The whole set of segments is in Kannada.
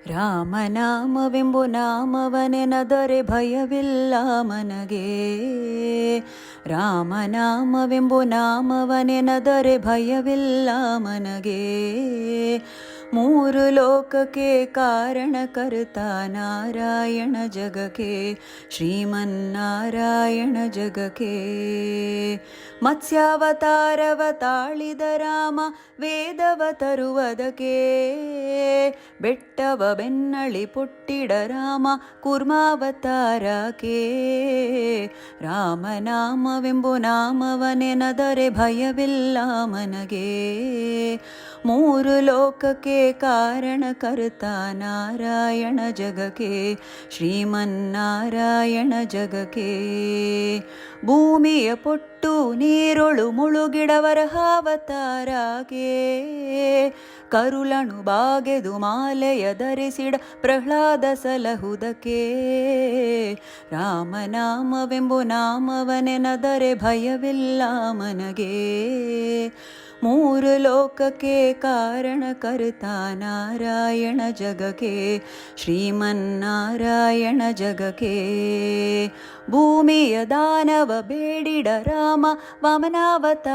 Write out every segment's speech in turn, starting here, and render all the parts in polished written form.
ರಾಮನಾಮವೆಂಬು ನಾಮವನೆನದರೆ ಭಯವಿಲ್ಲ ಮನಗೆ. ರಾಮನಾಮವೆಂಬು ನಾಮವನೆನದರೆ ಭಯವಿಲ್ಲ ಮನಗೆ. ಮೂರು ಲೋಕಕ್ಕೆ ಕಾರಣಕರ್ತ ನಾರಾಯಣ ಜಗಕ್ಕೆ, ಶ್ರೀಮನ್ನಾರಾಯಣ ಜಗಕ್ಕೆ. ಮತ್ಸ್ಯಾವತಾರವ ತಾಳಿದ ರಾಮ ವೇದವ ತರುವುದಕ್ಕೆ, ಬೆಟ್ಟವ ಬೆನ್ನಳಿ ಪುಟ್ಟಿಡ ರಾಮ ಕೂರ್ಮಾವತಾರಕ್ಕೆ. ರಾಮನಾಮವೆಂಬು ನಾಮವನೆನದರೆ ಭಯವಿಲ್ಲ ಮನಗೆ. ಮೂರು ಲೋಕಕ್ಕೆ ಕಾರಣಕರ್ತ ನಾರಾಯಣ ಜಗಕ್ಕೆ, ಶ್ರೀಮನ್ನಾರಾಯಣ ಜಗಕ್ಕೆ. ಭೂಮಿಯ ಪೊಟ್ಟು ನೀರೊಳು ಮುಳುಗಿಡವರ ಅವತಾರಕ್ಕೆ, ಕರುಳನು ಬಾಗೆದು ಮಾಲೆಯ ಧರಿಸಿಡ ಪ್ರಹ್ಲಾದ ಸಲಹುದಕ್ಕೆ. ರಾಮನಾಮವೆಂಬು ನಾಮವನೆನದರೆ ಭಯವಿಲ್ಲ ಮನಗೆ. ಮೂರು ಲೋಕಕ್ಕೆ ಕಾರಣಕರ್ತ ನಾರಾಯಣ ಜಗಕ್ಕೆ, ಶ್ರೀಮನ್ನಾರಾಯಣ ಜಗಕ್ಕೆ. ಭೂಮಿಯ ದಾನವ ಬೇಡಿಡ ರಾಮ ವಾಮನಾವತಾರಕ್ಕೆ,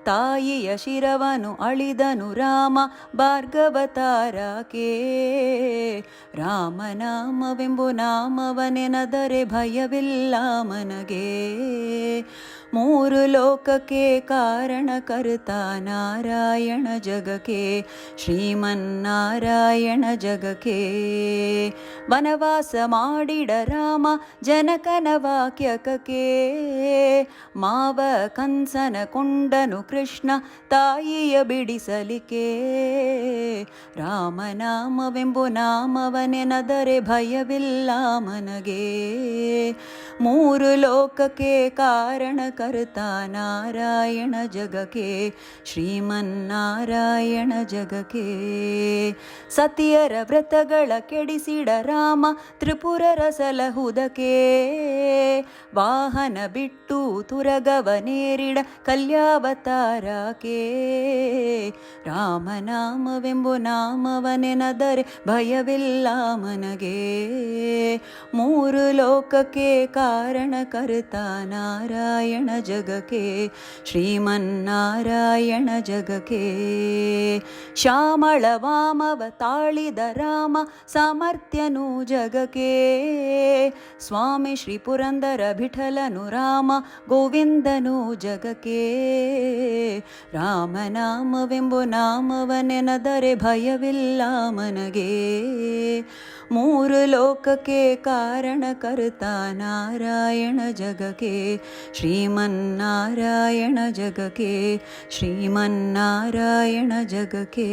ತಾಯಿಯ ಶಿರವನು ಅಳಿದನು ರಾಮ ಭಾರ್ಗವತಾರಕ್ಕೆ. ರಾಮನಾಮವೆಂಬು ನಾಮವನೆನದರೆ ಭಯವಿಲ್ಲ ಮನಗೆ. ಮೂರು ಲೋಕಕ್ಕೆ ಕಾರಣಕರ್ತ ನಾರಾಯಣ ಜಗಕ್ಕೆ, ಶ್ರೀಮನ್ನಾರಾಯಣ ಜಗಕ್ಕೆ. ವನವಾಸ ಮಾಡಿಡ ರಾಮ ಜನಕನ ವಾಕ್ಯಕಕ್ಕೆ, ಮಾವ ಕಂಸನ ಕೊಂಡನು ಕೃಷ್ಣ ತಾಯಿಯ ಬಿಡಿಸಲಿಕ್ಕೆ. ರಾಮನಾಮವೆಂಬು ನಾಮವನೆನದರೆ ಭಯವಿಲ್ಲ ಮನಗೆ. ಮೂರು ಲೋಕಕ್ಕೆ ಕಾರಣಕರ್ತ ನಾರಾಯಣ ಜಗಕ್ಕೆ, ಶ್ರೀಮನ್ನಾರಾಯಣ ಜಗಕ್ಕೆ. ಸತಿಯರ ವ್ರತಗಳ ಕೆಡಿಸಿಡ ರಾಮ ತ್ರಿಪುರರ ಸಲಹುದಕ್ಕೆ, ವಾಹನ ಬಿಟ್ಟು ತುರಗವನೇರಿಡ ಕಲ್ಯಾವತಾರಕ್ಕೆ. ರಾಮನಾಮವೆಂಬು ನಾಮವನೆನದರೆ ಭಯವಿಲ್ಲ ಮನಗೆ. ಮೂರು ಲೋಕಕ್ಕೆ ಕಾರಣಕರ್ತ ನಾರಾಯಣ ಜಗಕ್ಕೆ, ಶ್ರೀಮನ್ನಾರಾಯಣ ಜಗಕ್ಕೆ. ಶ್ಯಾಮಳ ವಾಮವ ತಾಳಿದ ರಾಮ ಸಾಮರ್ಥ್ಯನು ಜಗಕ್ಕೆ, ಸ್ವಾಮಿ ಶ್ರೀ ಪುರಂದರ ವಿಠಲನು ರಾಮ ಗೋವಿಂದನು ಜಗಕ್ಕೆ. ರಾಮನಾಮವೆಂಬು ನಾಮವನೆನದರೆ ಭಯವಿಲ್ಲ ಮನಗೆ. ಮೂರು ಲೋಕಕ್ಕೆ ಕಾರಣಕರ್ತ ನಾರಾಯಣ ಜಗಕ್ಕೆ, ಶ್ರೀಮನ್ನಾರಾಯಣ ಜಗಕ್ಕೆ, ಶ್ರೀಮನ್ನಾರಾಯಣ ಜಗಕ್ಕೆ.